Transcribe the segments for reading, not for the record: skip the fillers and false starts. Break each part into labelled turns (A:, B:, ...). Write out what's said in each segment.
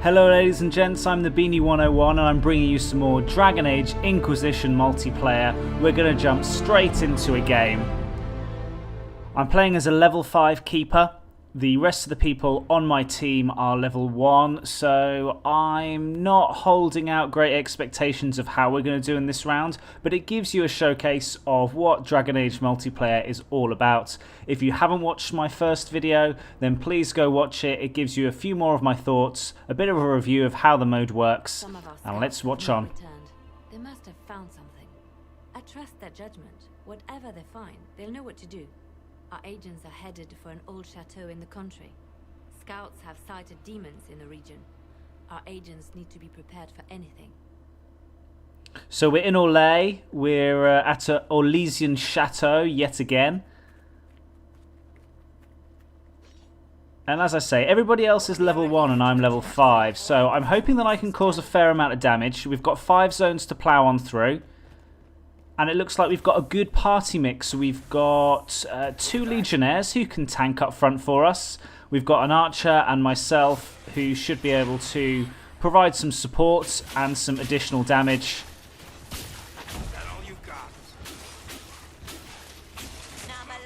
A: Hello ladies and gents, I'm the Beanie 101 and I'm bringing you some more Dragon Age Inquisition Multiplayer. We're going to jump straight into a game. I'm playing as a level 5 keeper. The rest of the people on my team are level 1, so I'm not holding out great expectations of how we're going to do in this round, but it gives you a showcase of what Dragon Age Multiplayer is all about. If you haven't watched my first video, then please go watch it. It gives you a few more of my thoughts, a bit of a review of how the mode works, and let's watch on.
B: They must have found something. I trust their judgment. Whatever they find, they'll know what to do. Our agents are headed for an old chateau in the country. Scouts have sighted demons in the region. Our agents need to be prepared for anything.
A: So we're in Orlais. We're at an Orlesian chateau yet again. And as I say, everybody else is level 1 and I'm level 5. So I'm hoping that I can cause a fair amount of damage. We've got 5 zones to plow on through. And it looks like we've got a good party mix. We've got 2 legionnaires who can tank up front for us. We've got an archer and myself who should be able to provide some support and some additional damage.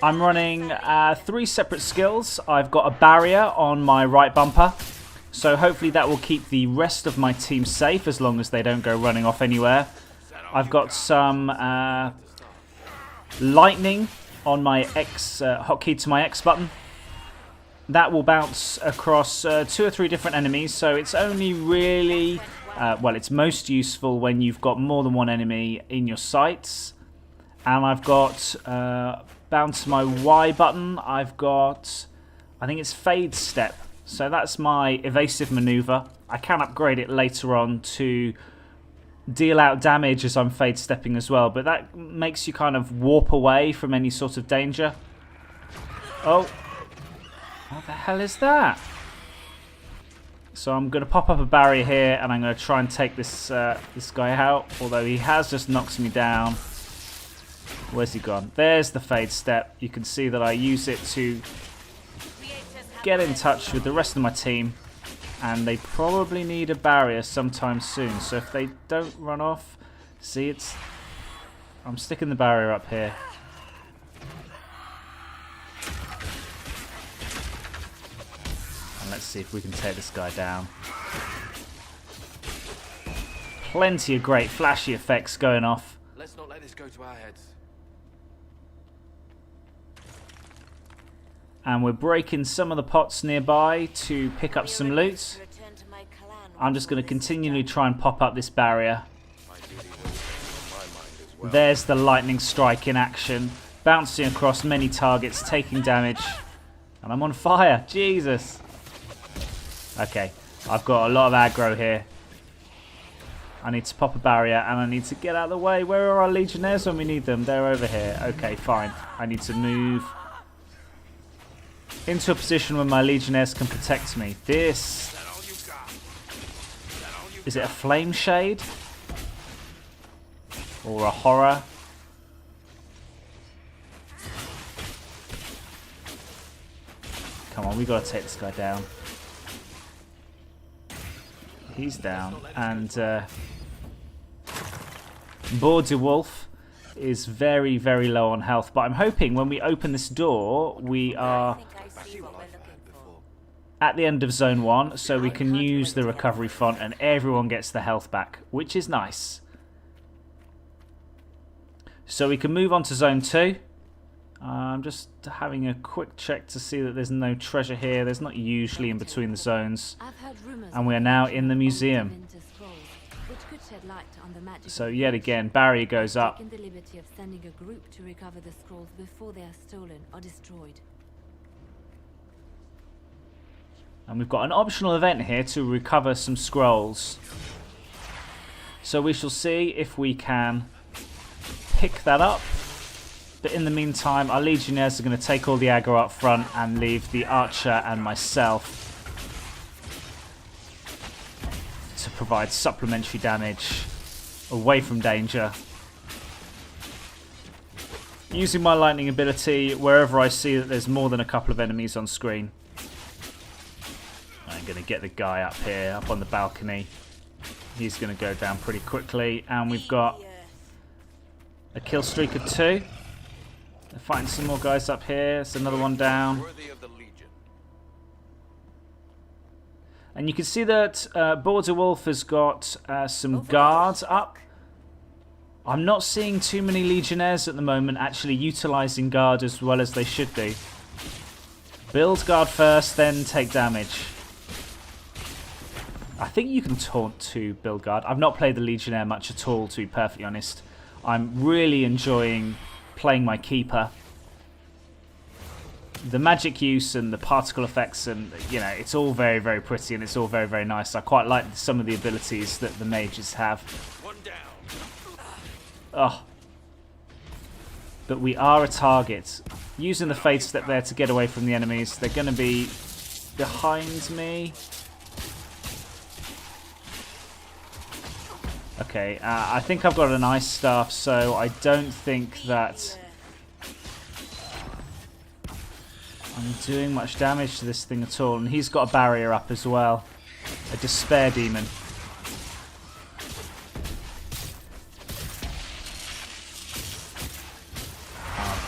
A: I'm running 3 separate skills. I've got a barrier on my right bumper. So hopefully that will keep the rest of my team safe as long as they don't go running off anywhere. I've got some lightning on my X hotkey to my X button. That will bounce across 2 or 3 different enemies, so it's only really, well, it's most useful when you've got more than one enemy in your sights. And I've got, bounce to my Y button, I've got, I think it's Fade Step. So that's my evasive maneuver. I can upgrade it later on to deal out damage as I'm fade stepping as well, but that makes you kind of warp away from any sort of danger. Oh, what the hell is that? So I'm going to pop up a barrier here and I'm going to try and take this this guy out, although he has just knocked me down. Where's he gone? There's the fade step. You can see that I use it to get in touch with the rest of my team. And they probably need a barrier sometime soon. So if they don't run off, see, it's, I'm sticking the barrier up here. And let's see if we can take this guy down. Plenty of great flashy effects going off.
C: Let's not let this go to our heads.
A: And we're breaking some of the pots nearby to pick up some loot. I'm just going to continually try and pop up this barrier. There's the lightning strike in action. Bouncing across many targets, taking damage. And I'm on fire. Jesus. Okay, I've got a lot of aggro here. I need to pop a barrier and I need to get out of the way. Where are our legionnaires when we need them? They're over here. Okay, fine. I need to move into a position where my legionnaires can protect me. This... Is it a flame shade? Or a horror? Come on, we gotta take this guy down. He's down. And Borderwolf is very, very low on health. But I'm hoping when we open this door, we are at the end of Zone 1, so we can use the recovery font and everyone gets the health back, which is nice. So we can move on to Zone 2. I'm just having a quick check to see that there's no treasure here. There's not usually in between the zones. And we are now in the museum. So yet again, barrier goes up.
B: The liberty of sending a group to recover the scrolls before they are stolen or destroyed.
A: And we've got an optional event here to recover some scrolls. So we shall see if we can pick that up. But in the meantime, our legionnaires are going to take all the aggro up front and leave the archer and myself to provide supplementary damage away from danger. Using my lightning ability wherever I see that there's more than a couple of enemies on screen. I'm going to get the guy up here, up on the balcony. He's going to go down pretty quickly. And we've got a kill streak of 2. They're fighting some more guys up here. It's another one down.
C: Worthy of the Legion.
A: And you can see that Border Wolf has got some guards up. I'm not seeing too many Legionnaires at the moment actually utilising guard as well as they should do. Build guard first, then take damage. I think you can taunt to build guard. I've not played the Legionnaire much at all, to be perfectly honest. I'm really enjoying playing my Keeper. The magic use and the particle effects, and you know, it's all very, very pretty and it's all very, very nice. I quite like some of the abilities that the mages have.
C: One down.
A: Oh. But we are a target. Using the Fade Step there to get away from the enemies. They're going to be behind me. Okay, I think I've got an Ice Staff, so I don't think that I'm doing much damage to this thing at all. And he's got a barrier up as well. A Despair Demon.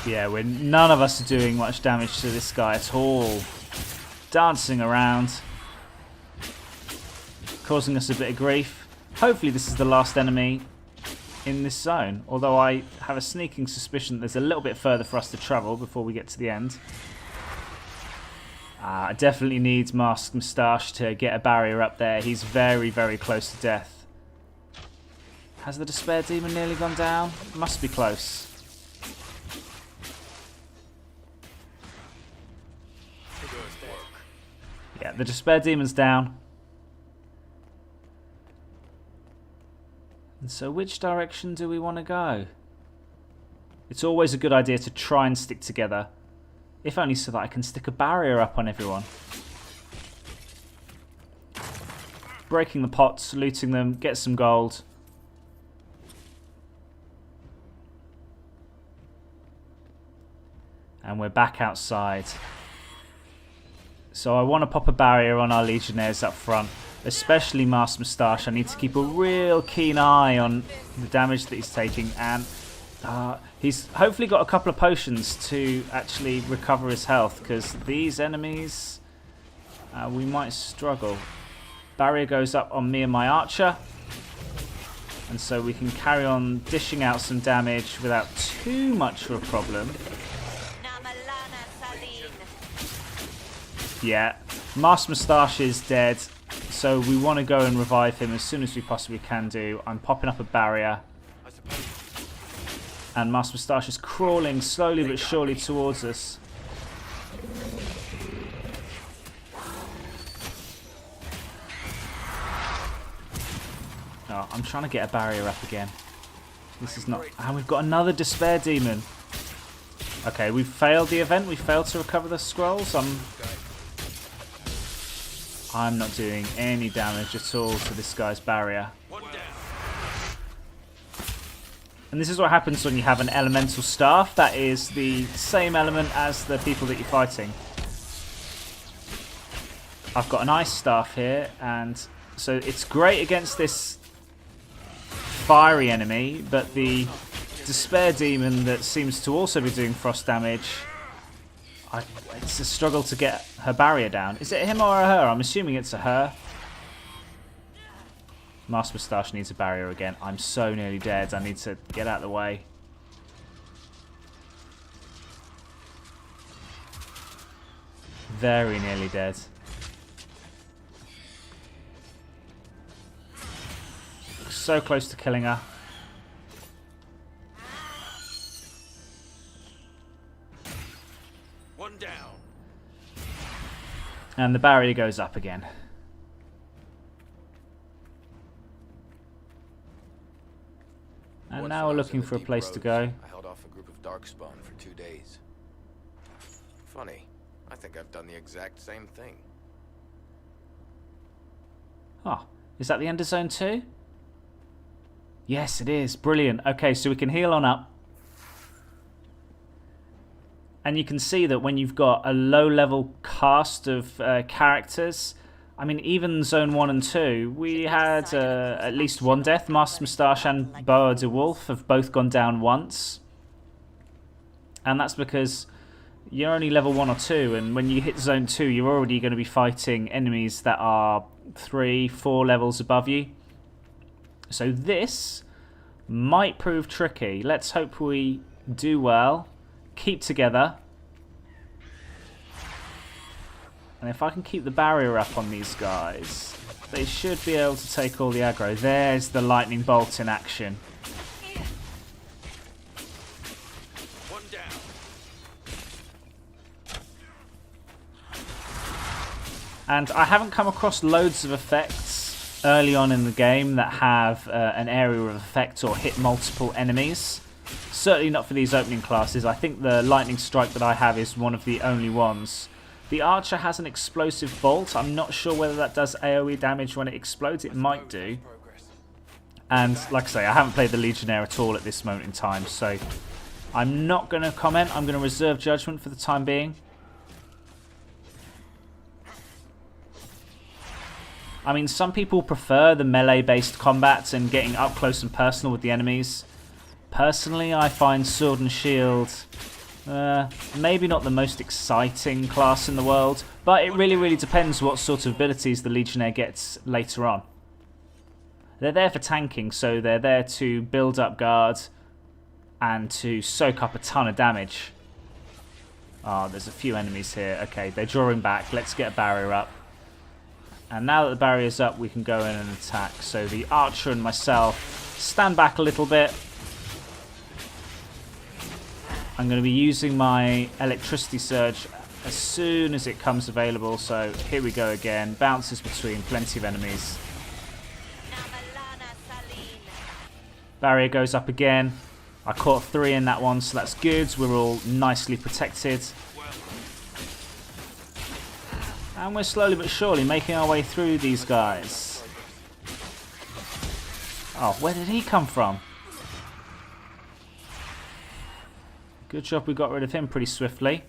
A: Yeah, none of us are doing much damage to this guy at all. Dancing around. Causing us a bit of grief. Hopefully this is the last enemy in this zone. Although I have a sneaking suspicion that there's a little bit further for us to travel before we get to the end. I definitely need Masked Moustache to get a barrier up there. He's very, very close to death. Has the Despair Demon nearly gone down? Must be close. Yeah, the Despair Demon's down. And so which direction do we want to go? It's always a good idea to try and stick together. If only so that I can stick a barrier up on everyone. Breaking the pots, looting them, get some gold. And we're back outside. So I want to pop a barrier on our Legionnaires up front. Especially Masked Moustache. I need to keep a real keen eye on the damage that he's taking. And he's hopefully got a couple of potions to actually recover his health. Because these enemies, we might struggle. Barrier goes up on me and my archer. And so we can carry on dishing out some damage without too much of a problem. Yeah, Masked Moustache is dead, so we want to go and revive him as soon as we possibly can do. I'm popping up a barrier. And Masked Moustache is crawling slowly but surely towards us. Oh, I'm trying to get a barrier up again. This is not... And we've got another Despair Demon. Okay, we've failed the event. We failed to recover the scrolls. I'm not doing any damage at all to this guy's barrier. And this is what happens when you have an elemental staff. That is the same element as the people that you're fighting. I've got an ice staff here, and so it's great against this fiery enemy, but the Despair Demon that seems to also be doing frost damage, it's a struggle to get her barrier down. Is it him or a her? I'm assuming it's a her. Masked Moustache needs a barrier again. I'm so nearly dead. I need to get out of the way. Very nearly dead. So close to killing her.
C: One down.
A: And the barrier goes up again. And now we're looking for a place to go.
C: I held off a group of Darkspawn for 2 days. Funny. I think I've done the exact same thing.
A: Oh, is that the end of Zone 2? Yes, it is. Brilliant. Okay, so we can heal on up. And you can see that when you've got a low-level cast of characters, I mean, even Zone 1 and 2, we had at least one death. Master Moustache and Boa de Wolf have both gone down once. And that's because you're only level 1 or 2, and when you hit Zone 2, you're already going to be fighting enemies that are 3, 4 levels above you. So this might prove tricky. Let's hope we do well, keep together. And if I can keep the barrier up on these guys, they should be able to take all the aggro. There's the lightning bolt in action.
C: One down.
A: And I haven't come across loads of effects early on in the game that have an area of effect or hit multiple enemies. Certainly not for these opening classes. I think the lightning strike that I have is one of the only ones. The archer has an explosive bolt. I'm not sure whether that does AoE damage when it explodes. It might do. And like I say, I haven't played the Legionnaire at all at this moment in time, so I'm not going to comment. I'm going to reserve judgment for the time being. I mean, some people prefer the melee-based combat and getting up close and personal with the enemies. Personally, I find Sword and Shield maybe not the most exciting class in the world, but it really depends what sort of abilities the Legionnaire gets later on. They're there for tanking, so they're there to build up guard and to soak up a ton of damage. Oh, there's a few enemies here. Okay, they're drawing back. Let's get a barrier up. And now that the barrier's up, we can go in and attack. So the archer and myself stand back a little bit. I'm going to be using my electricity surge as soon as it comes available. So here we go again. Bounces between plenty of enemies. Barrier goes up again. I caught 3 in that one, so that's good. We're all nicely protected. And we're slowly but surely making our way through these guys. Oh, where did he come from? Good job we got rid of him pretty swiftly.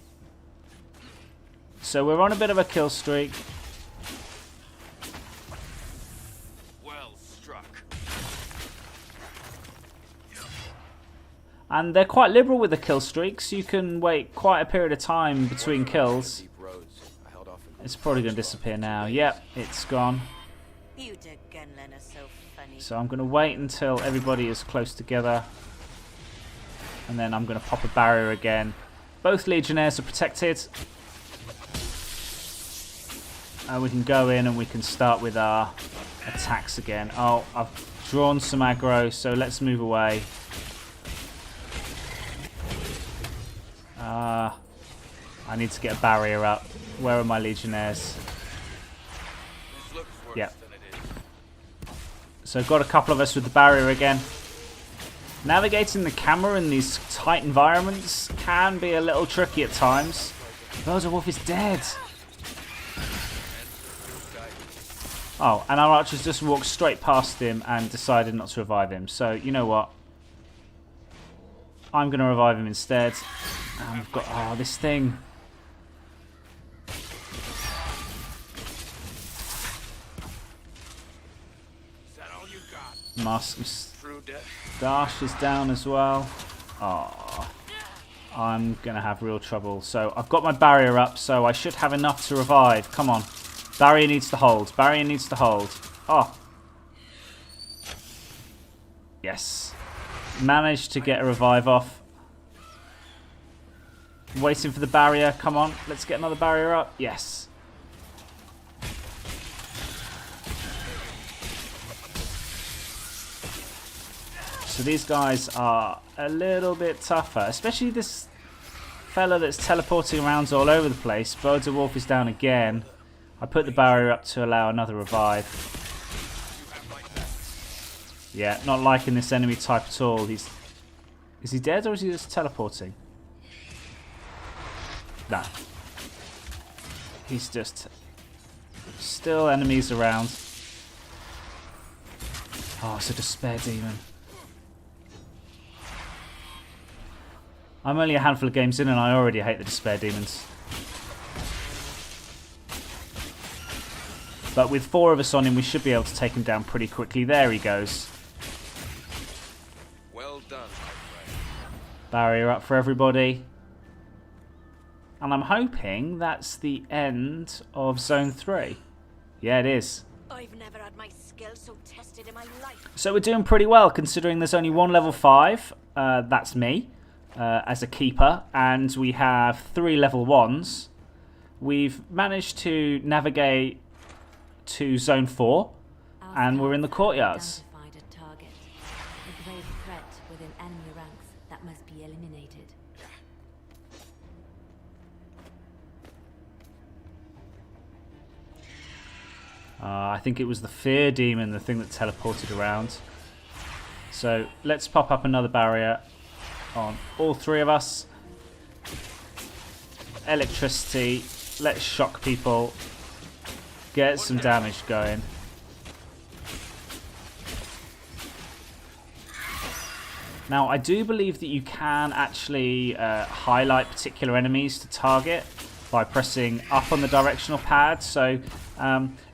A: So we're on a bit of a kill streak.
C: Well struck.
A: And they're quite liberal with the kill streaks. You can wait quite a period of time between kills. It's probably going to disappear now. Yep, it's gone. So I'm going to wait until everybody is close together. And then I'm going to pop a barrier again. Both Legionnaires are protected. And we can go in and we can start with our attacks again. Oh, I've drawn some aggro, so let's move away. I need to get a barrier up. Where are my Legionnaires? Yep. So got a couple of us with the barrier again. Navigating the camera in these tight environments can be a little tricky at times. Boa de Wolf is dead. Oh, and our archers just walked straight past him and decided not to revive him. So, you know what? I'm going to revive him instead. And we've got, oh, this thing. Master Moustache is down as well. Oh, I'm going to have real trouble. So I've got my barrier up, so I should have enough to revive. Come on. Barrier needs to hold. Barrier needs to hold. Oh. Yes. Managed to get a revive off. Waiting for the barrier. Come on. Let's get another barrier up. Yes. So these guys are a little bit tougher, especially this fella that's teleporting around all over the place. Boa de Wolf is down again. I put the barrier up to allow another revive. Yeah, not liking this enemy type at all. Is he dead or is he just teleporting? No. He's just still enemies around. Oh, it's a despair demon. I'm only a handful of games in and I already hate the despair demons. But with 4 of us on him, we should be able to take him down pretty quickly. There he goes.
C: Well done, my friend.
A: Barrier up for everybody. And I'm hoping that's the end of Zone 3. Yeah, it is.
D: I've never had my skills so tested in my life.
A: So we're doing pretty well, considering there's only 1 level 5. That's me, as a keeper. And we have 3 level 1s. We've managed to navigate to Zone 4. And we're in the Courtyards.
B: Identified a target. A grave threat within enemy ranks that must be eliminated.
A: I think it was the Fear Demon, the thing that teleported around. So let's pop up another barrier on all 3 of us. Electricity. Let's shock people. Get some damage going. Now, I do believe that you can actually highlight particular enemies to target by pressing up on the directional pad. So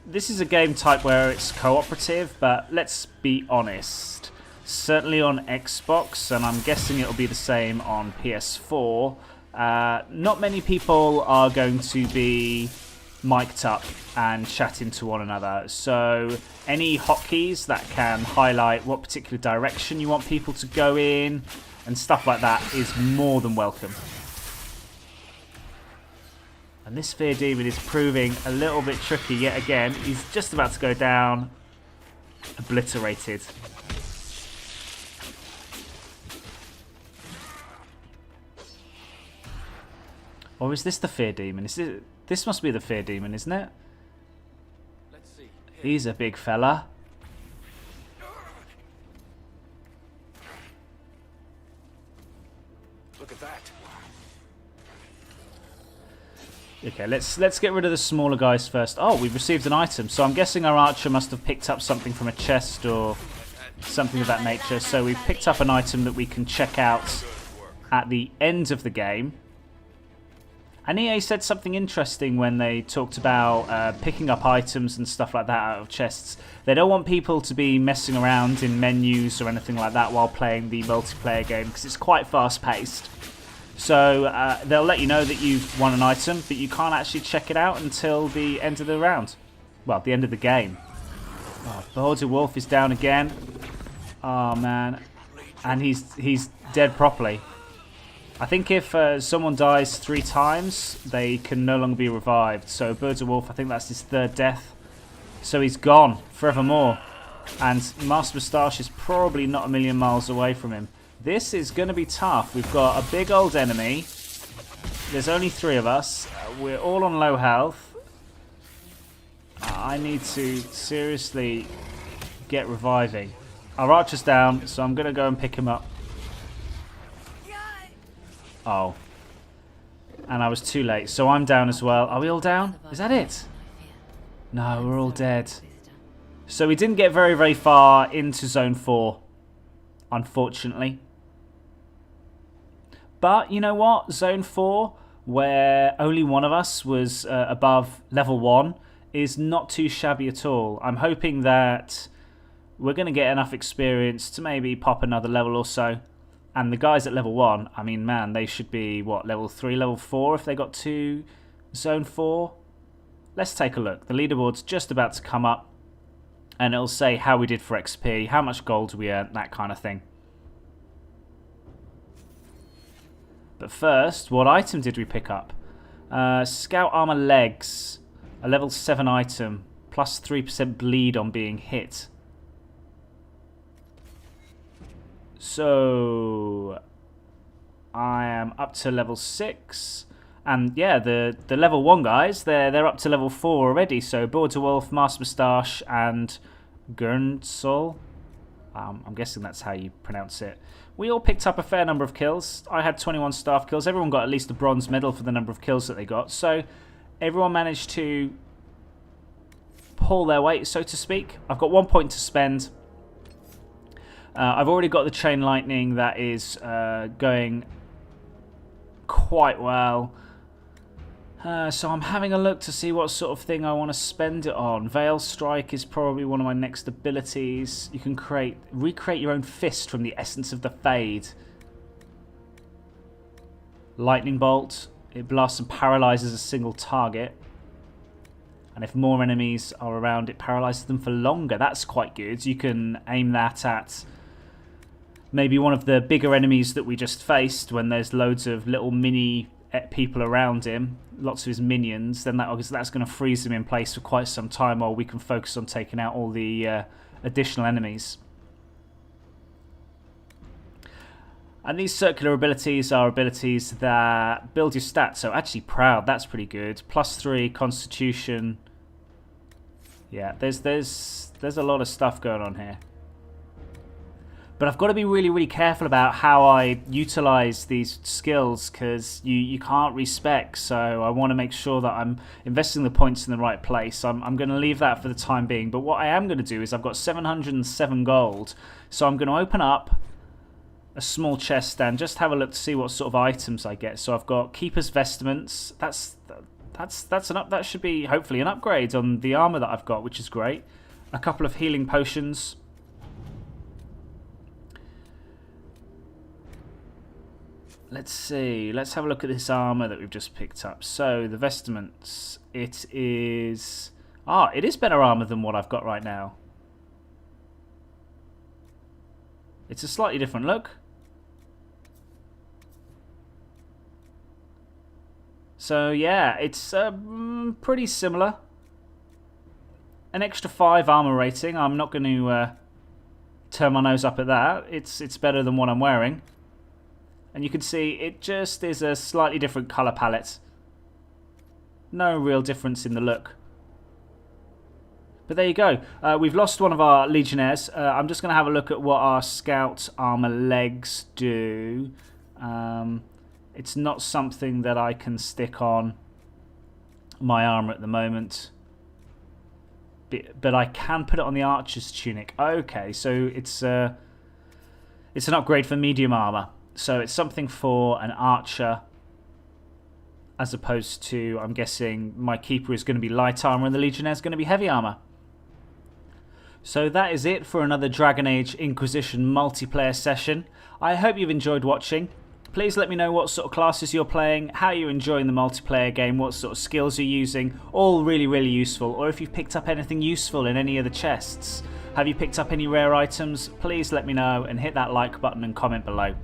A: this is a game type where it's cooperative, but let's be honest. Certainly on Xbox, and I'm guessing it'll be the same on PS4, not many people are going to be mic'd up and chatting to one another. So any hotkeys that can highlight what particular direction you want people to go in and stuff like that is more than welcome. And this Fear Demon is proving a little bit tricky yet again. He's just about to go down. Obliterated. Or is this the Fear Demon? This must be the Fear Demon, isn't it?
C: Let's see.
A: He's a big fella.
C: Look at that.
A: Okay, let's get rid of the smaller guys first. Oh, we've received an item. So I'm guessing our archer must have picked up something from a chest or something of that nature. So we've picked up an item that we can check out at the end of the game. And EA said something interesting when they talked about picking up items and stuff like that out of chests. They don't want people to be messing around in menus or anything like that while playing the multiplayer game because it's quite fast-paced. So they'll let you know that you've won an item, but you can't actually check it out until the end of the round. Well, the end of the game. Oh, Beholder Wolf is down again. Oh, man. And he's dead properly. I think if someone dies 3 times, they can no longer be revived. So Birds of Wolf, I think that's his 3rd death. So he's gone forevermore. And Master Moustache is probably not a million miles away from him. This is going to be tough. We've got a big old enemy. There's only 3 of us. We're all on low health. I need to seriously get reviving. Our archer's down, so I'm going to go and pick him up. Oh. And I was too late, so I'm down as well. Are we all down? Is that it? No, we're all dead. So we didn't get very, very far into Zone 4, unfortunately. But you know what? Zone 4, where only one of us was above level 1, is not too shabby at all. I'm hoping that we're going to get enough experience to maybe pop another level or so. And the guys at level 1, I mean, man, they should be, what, level 3, level 4 if they got to Zone 4? Let's take a look. The leaderboard's just about to come up. And it'll say how we did for XP, how much gold we earned, that kind of thing. But first, what item did we pick up? Scout Armor Legs, a level 7 item, plus 3% bleed on being hit. So I am up to level 6. And yeah, the level 1 guys, they're up to level 4 already. So Border Wolf, Master Moustache, and Gurnsol. I'm guessing that's how you pronounce it. We all picked up a fair number of kills. I had 21 staff kills. Everyone got at least a bronze medal for the number of kills that they got. So everyone managed to pull their weight, so to speak. I've got 1 point to spend. I've already got the Chain Lightning that is going quite well. So I'm having a look to see what sort of thing I want to spend it on. Veil Strike is probably one of my next abilities. You can recreate your own fist from the essence of the Fade. Lightning Bolt. It blasts and paralyzes a single target. And if more enemies are around, it paralyzes them for longer. That's quite good. You can aim that at maybe one of the bigger enemies that we just faced when there's loads of little mini people around him, lots of his minions, then that's going to freeze him in place for quite some time while we can focus on taking out all the additional enemies. And these circular abilities are abilities that build your stats. So actually Proud, that's pretty good. +3 Constitution. Yeah, there's a lot of stuff going on here. But I've got to be really, really careful about how I utilize these skills because you can't respec. So I want to make sure that I'm investing the points in the right place. I'm going to leave that for the time being. But what I am going to do is I've got 707 gold. So I'm going to open up a small chest and just have a look to see what sort of items I get. So I've got Keeper's Vestments. That should be hopefully an upgrade on the armor that I've got, which is great. A couple of healing potions. Let's see. Let's have a look at this armor that we've just picked up. So the vestments, it is better armor than what I've got right now. It's a slightly different look. So yeah, it's pretty similar. An extra 5 armor rating. I'm not going to turn my nose up at that. It's better than what I'm wearing. And you can see it just is a slightly different colour palette. No real difference in the look. But there you go. We've lost one of our Legionnaires. I'm just going to have a look at what our Scout armor legs do. It's not something that I can stick on my armor at the moment. But I can put it on the Archer's tunic. Okay, so it's an upgrade for medium armor. So it's something for an archer as opposed to, I'm guessing, my keeper is going to be light armor and the Legionnaire is going to be heavy armor. So that is it for another Dragon Age Inquisition multiplayer session. I hope you've enjoyed watching. Please let me know what sort of classes you're playing, how you're enjoying the multiplayer game, what sort of skills you're using. All really, really useful. Or if you've picked up anything useful in any of the chests. Have you picked up any rare items? Please let me know and hit that like button and comment below.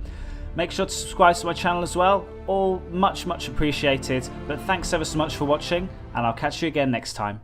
A: Make sure to subscribe to my channel as well. All much, much appreciated. But thanks ever so much for watching, and I'll catch you again next time.